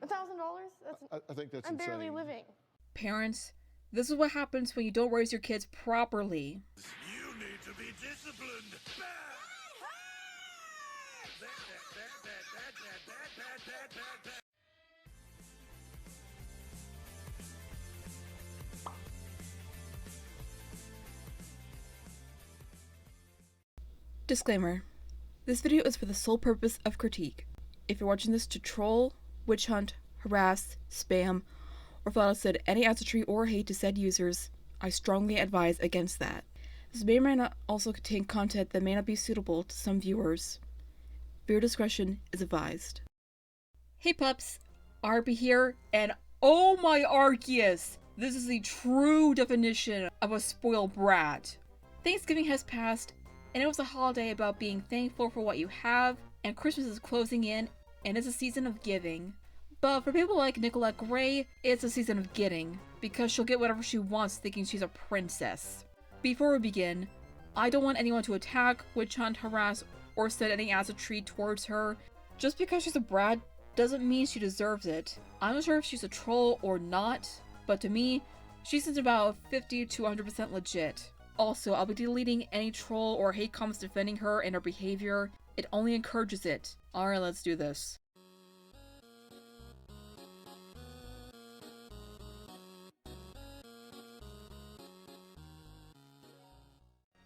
$1,000? I think that's I'm insane. barely living. Parents, this is what happens when you don't raise your kids properly. You need to be disciplined. Disclaimer. This video is for the sole purpose of critique. If you're watching this to troll, witch hunt, harass, spam, or flat out said any adultery or hate to said users, I strongly advise against that. This may or may not also contain content that may not be suitable to some viewers. Viewer discretion is advised. Hey pups, Arby here, and oh my Arceus! This is the true definition of a spoiled brat. Thanksgiving has passed, and it was a holiday about being thankful for what you have, and Christmas is closing in, and it's a season of giving. But for people like Nicolette Gray, it's a season of getting, because she'll get whatever she wants thinking she's a princess. Before we begin, I don't want anyone to attack, witch hunt, harass, or send any acid treat towards her. Just because she's a brat doesn't mean she deserves it. I'm not sure if she's a troll or not, but to me, she seems about 50 to 100% legit. Also, I'll be deleting any troll or hate comments defending her and her behavior. It only encourages it. Alright, let's do this.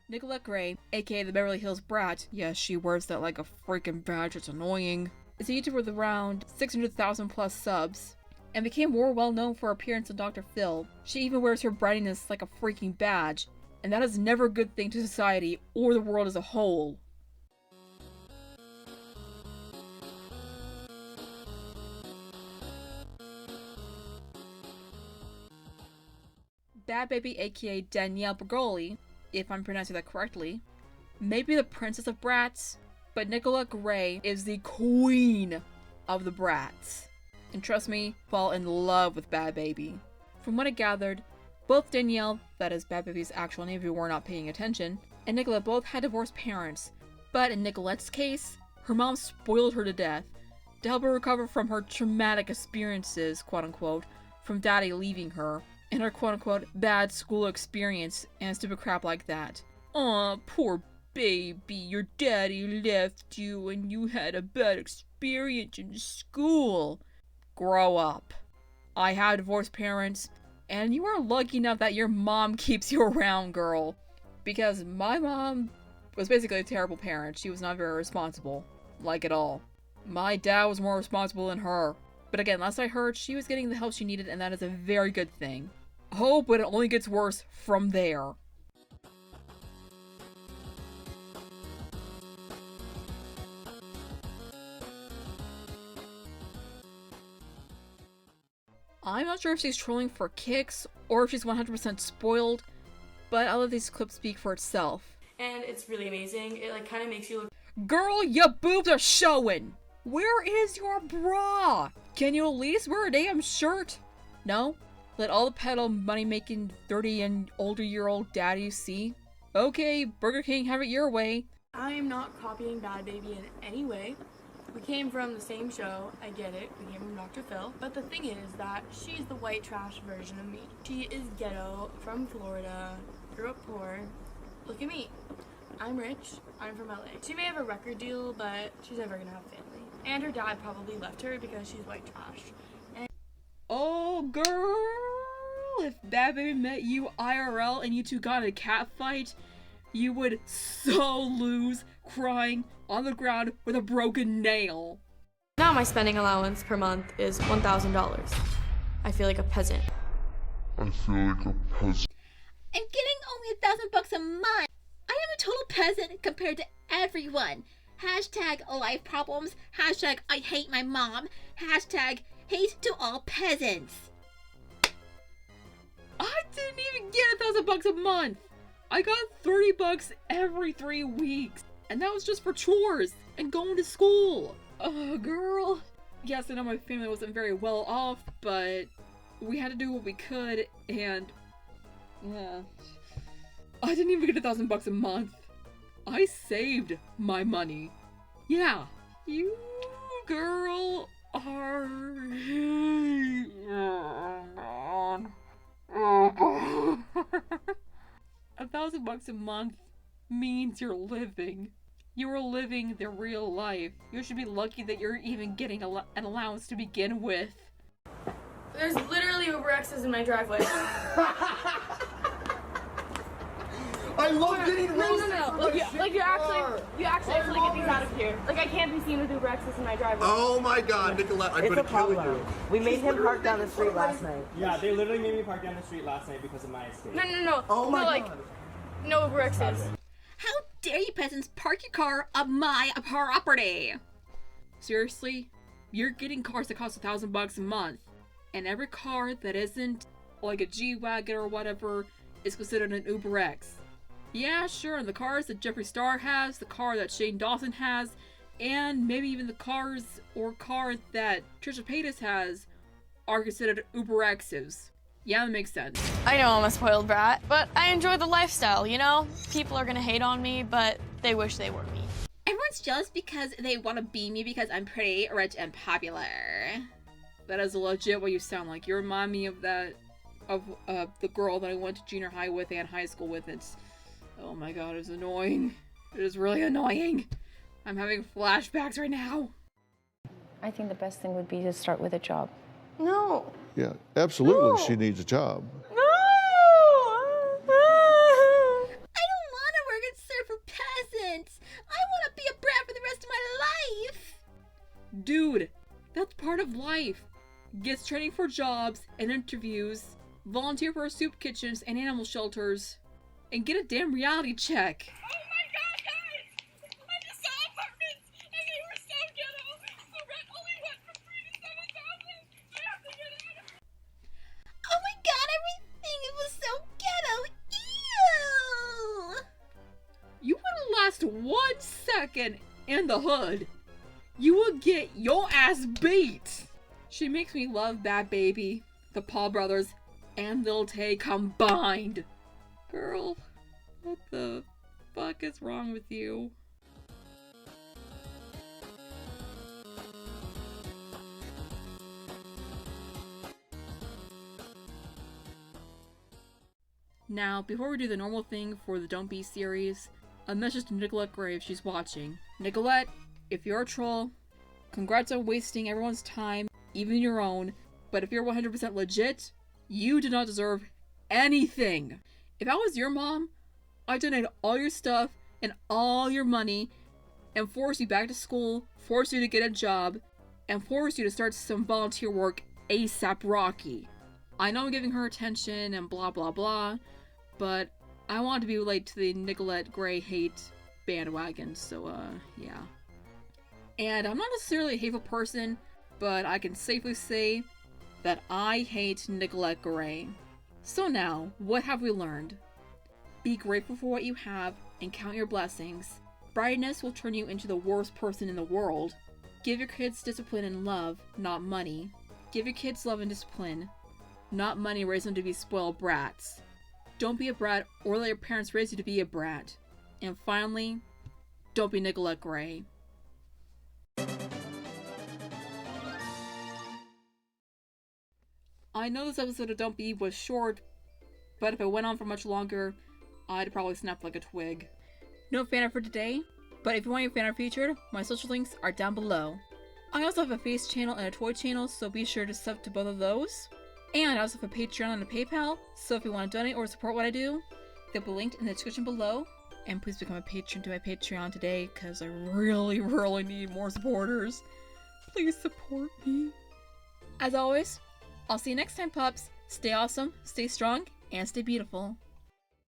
Nicolette Gray, aka the Beverly Hills Brat, yes, she wears that like a freaking badge, it's annoying, is a YouTuber with around 600,000 plus subs, and became more well known for her appearance on Dr. Phil. She even wears her brattiness like a freaking badge, and that is never a good thing to society or the world as a whole. Bad Baby, aka Danielle Bergoli, if I'm pronouncing that correctly, may be the princess of brats, but Nicolette Gray is the queen of the brats. And trust me, fall in love with Bad Baby. From what I gathered, both Danielle, that is Bad Baby's actual name if you were not paying attention, and Nicolette both had divorced parents, but in Nicolette's case, her mom spoiled her to death to help her recover from her traumatic experiences, quote-unquote, from daddy leaving her, and her quote-unquote bad school experience and stupid crap like that. Aw, poor baby, your daddy left you and you had a bad experience in school. Grow up. I have divorced parents, and you are lucky enough that your mom keeps you around, girl. Because my mom was basically a terrible parent. She was not very responsible. Like at all. My dad was more responsible than her. But again, last I heard, she was getting the help she needed, and that is a very good thing. Oh, but it only gets worse from there. I'm not sure if she's trolling for kicks or if she's 100% spoiled, but I'll let these clips speak for itself. And it's really amazing. It like kind of makes you look. Girl, your boobs are showing! Where is your bra? Can you at least wear a damn shirt? No? Let all the pedo money-making 30 and older-year-old daddies see? Okay, Burger King, have it your way. I am not copying Bad Baby in any way. We came from the same show, I get it, we came from Dr. Phil, but the thing is that she's the white trash version of me. She is ghetto, from Florida, grew up poor. Look at me. I'm rich, I'm from LA. She may have a record deal, but she's never gonna have a family. And her dad probably left her because she's white trash. Oh, girl! If Bad Baby met you IRL and you two got in a cat fight, you would so lose crying on the ground with a broken nail. Now my spending allowance per month is $1,000. I feel like a peasant. I'm getting only $1,000 a month. I am a total peasant compared to everyone. Hashtag life problems. Hashtag I hate my mom. Hashtag hate to all peasants. I didn't even get $1,000 a month. I got $30 every 3 weeks, and that was just for chores and going to school. Oh, girl. Yes, I know my family wasn't very well off, but we had to do what we could, and yeah, I didn't even get $1,000 a month. I saved my money. Yeah, you, girl, are $1,000 a month means you're living. You are living the real life. You should be lucky that you're even getting an allowance to begin with. There's literally Uber X's in my driveway. I love getting roasted. No. Like you actually have to get these out of here. Like I can't be seen with Uber X's in my driveway. Oh my God, Nicolette, I'm gonna kill you. We made him park down the street last night. Yeah, they literally made me park down the street last night because of my escape. No. Oh my God. God. No Uber X's. How dare you peasants park your car on my property? Seriously? You're getting cars that cost $1,000 a month, and every car that isn't like a G-Wagon or whatever is considered an Uber X. Yeah, sure, and the cars that Jeffree Star has, the car that Shane Dawson has, and maybe even the car that Trisha Paytas has are considered Uber X's. Yeah, that makes sense. I know I'm a spoiled brat, but I enjoy the lifestyle, you know? People are gonna hate on me, but they wish they were me. Everyone's jealous because they want to be me because I'm pretty, rich, and popular. That is legit what you sound like. You remind me of the girl that I went to junior high with and high school with. Oh my God, it's annoying. It is really annoying. I'm having flashbacks right now. I think the best thing would be to start with a job. No. Yeah, absolutely, No. she needs a job. No! I don't want to work and serve for peasants. I want to be a brat for the rest of my life. Dude, that's part of life. Get training for jobs and interviews, volunteer for soup kitchens and animal shelters, and get a damn reality check. Oh my God, guys! I just saw apartments, and they were so ghetto. The rent only went from $3,000 to $7,000. I have to get out of here. Oh my God, everything was so ghetto. Ew. You wouldn't last 1 second in the hood. You would get your ass beat. She makes me love Bad Baby, the Paul brothers, and Lil Tay combined. Girl, what the fuck is wrong with you? Now, before we do the normal thing for the Don't Be series, a message to Nicolette Gray if she's watching. Nicolette, if you're a troll, congrats on wasting everyone's time, even your own, but if you're 100% legit, you do not deserve anything. If I was your mom, I'd donate all your stuff and all your money and force you back to school, force you to get a job, and force you to start some volunteer work ASAP Rocky. I know I'm giving her attention and blah blah blah, but I want to be related to the Nicolette Gray hate bandwagon, so yeah. And I'm not necessarily a hateful person, but I can safely say that I hate Nicolette Gray. So now, what have we learned? Be grateful for what you have and count your blessings. Brightness will turn you into the worst person in the world. Give your kids discipline and love, not money. Give your kids love and discipline, not money raise them to be spoiled brats. Don't be a brat or let your parents raise you to be a brat. And finally, don't be Nicolette Gray. I know this episode of Don't Be was short, but if it went on for much longer, I'd probably snap like a twig. No fan art for today, but if you want your fan art featured, my social links are down below. I also have a face channel and a toy channel, so be sure to sub to both of those. And I also have a Patreon and a PayPal, so if you want to donate or support what I do, they'll be linked in the description below. And please become a patron to my Patreon today, because I really need more supporters. Please support me. As always, I'll see you next time, pups. Stay awesome, stay strong, and stay beautiful.